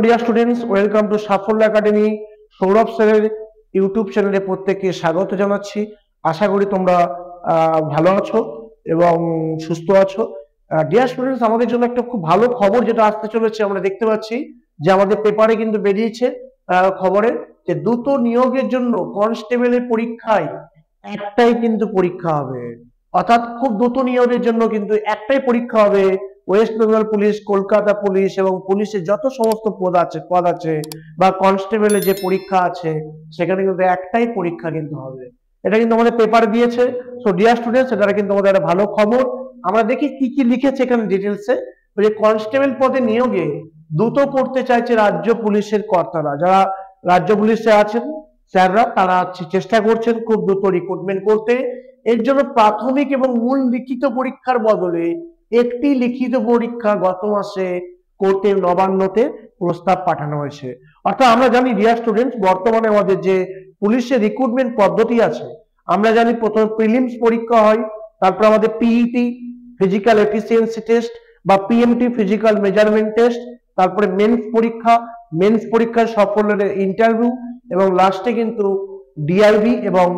Dear students, welcome to সাফল্য academy. Sourav স্যারের YouTube চ্যানেলে প্রত্যেককে স্বাগত জানাচ্ছি। আশা করি তোমরা ভালো আছো এবং সুস্থ আছো। ডিয়ার স্টুডেন্টস, আমাদের জন্য একটা খুব ভালো খবর যেটা আসতে চলেছে, আমরা দেখতে পাচ্ছি যে আমাদের পেপারে কিন্তু বেরিয়েছে খবরে যে দ্রুত নিয়োগের জন্য কনস্টেবলের পরীক্ষায় একটাই কিন্তু পরীক্ষা হবে। অর্থাৎ খুব দ্রুত নিয়োগের জন্য কিন্তু একটাই পরীক্ষা হবে। West Bengal police, Kolkata police এবং পুলিশের যত সমস্ত পদ আছে বা কনস্টেবলের যে পরীক্ষা আছে, সেখানে কিন্তু একটাই পরীক্ষা কিন্তু হবে। এটা কিন্তু আমাদের পেপার দিয়েছে। সো ডিয়ার স্টুডেন্টস, এটা কিন্তু আমাদের একটা ভালো খবর। আমরা দেখি কি কি লিখেছে এখানে ডিটেলসে। যে কনস্টেবল পদে নিয়োগে দ্রুত করতে চাইছে রাজ্য পুলিশের কর্তারা, যারা রাজ্য পুলিশে আছেন স্যাররা, তারা চেষ্টা করছেন খুব দ্রুত রিক্রুটমেন্ট করতে। এর জন্য প্রাথমিক এবং মূল লিখিত পরীক্ষার বদলে একটি লিখিত পরীক্ষা গত মাসে করতে নবান্নতে প্রস্তাব পাঠানো হয়েছে। অর্থাৎ আমরা জানি ডিয়ার স্টুডেন্টস, বর্তমানে আমাদের যে পুলিশের রিক্রুটমেন্ট পদ্ধতি আছে, আমরা জানি প্রথমে প্রিলিমস পরীক্ষা হয়, তারপর আমাদের পিইটি ফিজিক্যাল এফিসিয়েন্সি টেস্ট বা পিএমটি ফিজিক্যাল মেজারমেন্ট টেস্ট, তারপরে মেন্স পরীক্ষার সফল ইন্টারভিউ এবং লাস্টে কিন্তু ডিআইবি এবং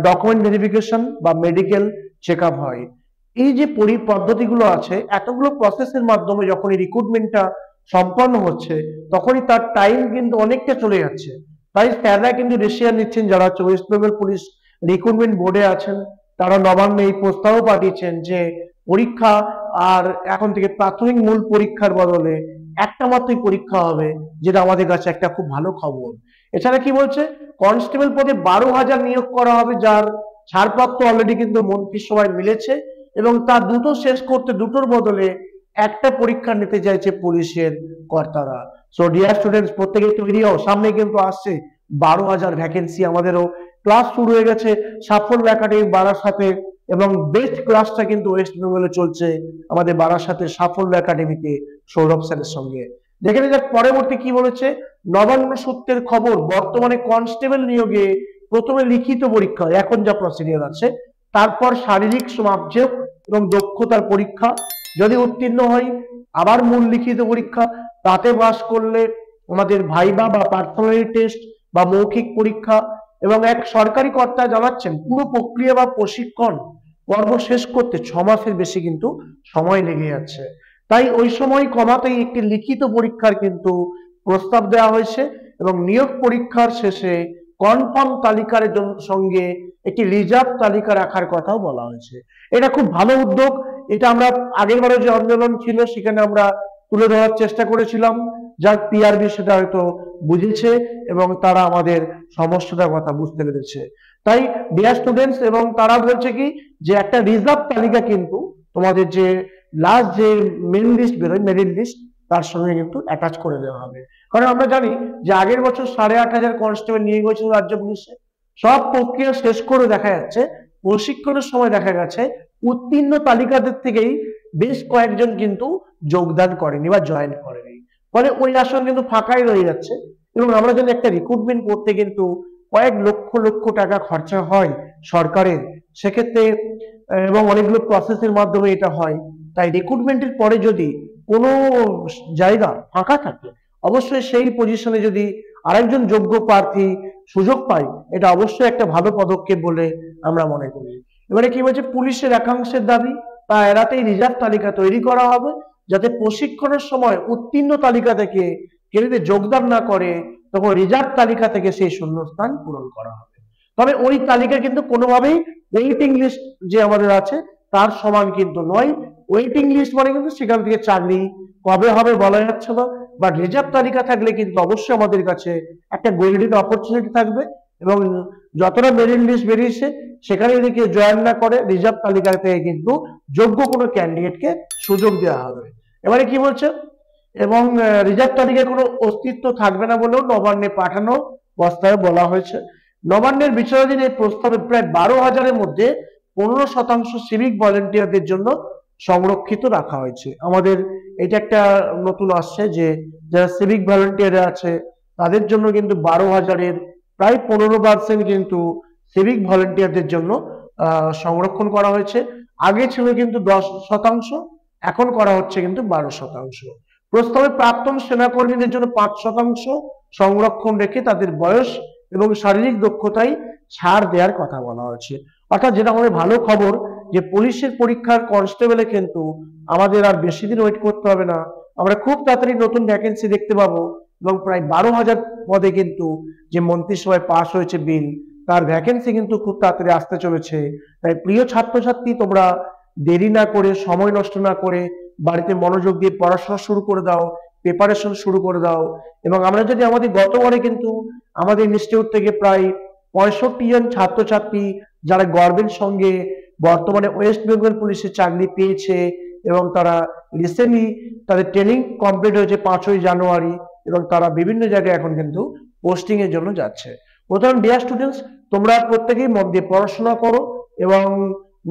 ডকুমেন্ট ভেরিফিকেশন বা মেডিকেল চেক আপ হয়। এই যে পদ্ধতিগুলো আছে, এতগুলো প্রসেসের মাধ্যমে যখন এই রিক্রুটমেন্টটা সম্পন্ন হচ্ছে, তখনই তার টাইম কিন্তু অনেকটা চলে যাচ্ছে। তাই স্যাররা কিন্তু ডিসিশন নিচ্ছেন, যারা ওয়েস্ট বেঙ্গল পুলিশ রিক্রুটমেন্ট বোর্ডে আছেন, তারা নবান্নে এই প্রস্তাবও পাঠিয়েছেন যে পরীক্ষা আর এখন থেকে প্রাথমিক মূল পরীক্ষার বদলে একটা মাত্রই পরীক্ষা হবে, যেটা আমাদের কাছে একটা খুব ভালো খবর। এছাড়া কি বলছে, কনস্টেবল পদে 12,000 নিয়োগ করা হবে, যার ছাড়পত্র অলরেডি কিন্তু মন্ত্রিসভায় মিলেছে এবং তা দ্রুত শেষ করতে দুটোর বদলে একটা পরীক্ষা নিতে চাইছে পুলিশের কর্তারা। সো ডিয়ার স্টুডেন্টস, প্রত্যেকে তৈরি হও, সামনে কিন্তু আসছে 12,000 ভ্যাকেন্সি। আমাদেরও ক্লাস শুরু হয়ে গেছে সাফল্য একাডেমি বারাসাতে এবং বেস্ট ক্লাসটা কিন্তু ওয়েস্ট বেঙ্গলে চলছে আমাদের বারাসাতে সাফল্য একাডেমিতে সৌরভ স্যারের সঙ্গে। দেখে নিন পরবর্তী কি বলেছে। নবান্ন সূত্রের খবর, বর্তমানে কনস্টেবল নিয়োগে প্রথমে লিখিত পরীক্ষা, এখন যা প্রসিডিওর আছে, তারপর শারীরিক সমাপযোগ এবং দক্ষতার পরীক্ষা, যদি উত্তীর্ণ হয় আবার মূল লিখিত পরীক্ষা, তাতে পাস করলে আমাদের ভাইবা বা পার্সোনালিটি টেস্ট বা মৌখিক পরীক্ষা। এবং এক সরকারি কর্তা জানাচ্ছেন পুরো প্রক্রিয়া বা প্রশিক্ষণ পর্ব শেষ করতে 6 মাসের বেশি কিন্তু সময় লেগে যাচ্ছে। তাই ওই সময় কমাতেই একটি লিখিত পরীক্ষার কিন্তু প্রস্তাব দেওয়া হয়েছে এবং নিয়োগ পরীক্ষার শেষে কনফার্ম তালিকার সঙ্গে একটি রিজার্ভ তালিকা রাখার কথাও বলা হয়েছে। এটা খুব ভালো উদ্যোগ। এটা আমরা আগের বারে যে আন্দোলন ছিল সেখানে আমরা তুলে ধরার চেষ্টা করেছিলাম, যার পিআরবি সেটা হয়তো বুঝেছে এবং তারা আমাদের সমস্যাটার কথা বুঝতে পেরেছে। তাই ডিয়ার স্টুডেন্টস, এবং তারা বলছে কি যে একটা রিজার্ভ তালিকা কিন্তু তোমাদের যে লাস্ট যে মেরিট লিস্ট বেরোয়, মেরিট লিস্ট, তার সঙ্গে কিন্তু অ্যাটাচ করে দেওয়া হবে। কারণ আমরা জানি যে আগের বছর 8,500 কনস্টেবল নিয়ে গেছিল রাজ্য পুলিশে। সব প্রক্রিয়া শেষ করে দেখা যাচ্ছে প্রশিক্ষণের সময় দেখা গেছে উত্তীর্ণ তালিকাদের থেকেই বেশ কয়েকজন কিন্তু যোগদান করেনি বা জয়েন করেনি, ফলে ওই আসন কিন্তু ফাঁকাই রয়ে যাচ্ছে। এবং আমরা জানি একটা রিক্রুটমেন্ট করতে কিন্তু কয়েক লক্ষ লক্ষ টাকা খরচা হয় সরকারের, সেক্ষেত্রে এবং অনেকগুলো প্রসেসের মাধ্যমে এটা হয়। তাই রিক্রুটমেন্টের পরে যদি কোনো জায়গা ফাঁকা থাকে, অবশ্যই সেই পজিশনে যদি আরেকজন যোগ্য প্রার্থী সুযোগ পায়, এটা অবশ্যই একটা ভালো পদক্ষেপ বলে আমরা মনে করি। এবারে কি বলছে, পুলিশের একাংশের দাবি তা এড়াতেই রিজার্ভ তালিকা তৈরি করা হবে, যাতে প্রশিক্ষণের সময় উত্তীর্ণ তালিকা থেকে কেউ যদি যোগদান না করে, তখন রিজার্ভ তালিকা থেকে সেই শূন্যস্থান পূরণ করা হবে। তবে ওই তালিকা কিন্তু কোনোভাবেই ওয়েটিং লিস্ট যে আমাদের আছে তার সমান কিন্তু নয়। ওয়েটিং লিস্ট মানে কিন্তু সেখান থেকে চাকরি কবে হবে বলা যাচ্ছে না, বাট রিজার্ভ তালিকা থাকলে কিন্তু অবশ্যই আমাদের কাছে একটা গোল্ডেন অপরচুনিটি থাকবে এবং যতটা মেরিট লিস্ট বেরিয়েছে সেখানে যদি কেউ জয়েন না করে, রিজার্ভ তালিকা থেকে কিন্তু যোগ্য কোনো ক্যান্ডিডেটকে সুযোগ দেওয়া হবে। এবারে কি বলছে, এবং রিজার্ভ তালিকায় কোনো অস্তিত্ব থাকবে না বলেও নবান্নে পাঠানো প্রস্তাবে বলা হয়েছে। নবান্নের বিচারাধীন এই প্রস্তাবে প্রায় 12,000-এর মধ্যে 15% সিভিক ভলেন্টিয়ারদের জন্য সংরক্ষিত রাখা হয়েছে। আমাদের এটা একটা নতুন আসছে যে যারা সিভিক ভলেন্টিয়ার আছে তাদের জন্য কিন্তু 12,000-এর প্রায় 15% কিন্তু সিভিক ভলেন্টিয়ারদের জন্য সংরক্ষণ করা হয়েছে। আগে ছিল কিন্তু 10%, এখন করা হচ্ছে কিন্তু 12%। প্রস্তাবে প্রাক্তন সেনাকর্মীদের জন্য 5% সংরক্ষণ রেখে তাদের বয়স এবং শারীরিক দক্ষতায় ছাড় দেওয়ার কথা বলা হয়েছে। অর্থাৎ যেটা আমাদের ভালো খবর যে পুলিশের পরীক্ষার কনস্টেবলে কিন্তু আমাদের আর বেশি দিন ওয়েট করতে হবে না, আমরা খুব তাড়াতাড়ি নতুন ভ্যাকেন্সি দেখতে পাবো এবং প্রায় 12,000 পদে কিন্তু যে মন্ত্রিসভায় পাশ হয়েছে বিল, তার ভ্যাকেন্সি কিন্তু খুব তাড়াতাড়ি আসতে চলেছে। তাই প্রিয় ছাত্রছাত্রী, তোমরা দেরি না করে, সময় নষ্ট না করে বাড়িতে মনোযোগ দিয়ে পড়াশোনা শুরু করে দাও, প্রিপারেশন শুরু করে দাও। এবং আমরা যদি আমাদের গতবারে কিন্তু আমাদের ইনস্টিটিউট থেকে প্রায় 65 জন ছাত্রছাত্রী যারা গর্বের সঙ্গে বর্তমানে ওয়েস্ট বেঙ্গল পুলিশের চাকরি পেয়েছে এবং তারা রিসেন্টলি তাদের ট্রেনিং কমপ্লিট হয়েছে 5ই জানুয়ারি এবং তারা বিভিন্ন জায়গায় এখন কিন্তু পোস্টিং এর জন্য যাচ্ছে। প্রথম ডিয়ার স্টুডেন্টস, তোমরা প্রত্যেকেই মন দিয়ে পড়াশোনা করো এবং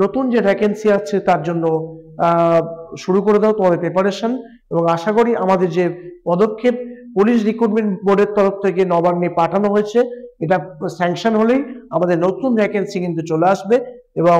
নতুন যে ভ্যাকেন্সি আছে তার জন্য শুরু করে দাও তোমাদের প্রিপারেশন। এবং আশা করি আমাদের যে পদক্ষেপ পুলিশ রিক্রুটমেন্ট বোর্ডের তরফ থেকে নবান্নে পাঠানো হয়েছে, এটা স্যাংশন হলেই আমাদের নতুন ভ্যাকেন্সি কিন্তু চলে আসবে এবং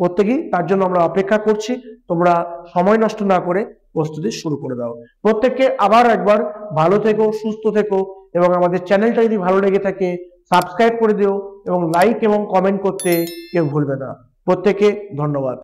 প্রত্যেকেই তার জন্য আমরা অপেক্ষা করছি। তোমরা সময় নষ্ট না করে প্রস্তুতি শুরু করে দাও। প্রত্যেককে আবার একবার ভালো থেকো, সুস্থ থেকো এবং আমাদের চ্যানেলটা যদি ভালো লেগে থাকে সাবস্ক্রাইব করে দিও এবং লাইক এবং কমেন্ট করতে কেউ ভুলবে না। প্রত্যেককে ধন্যবাদ।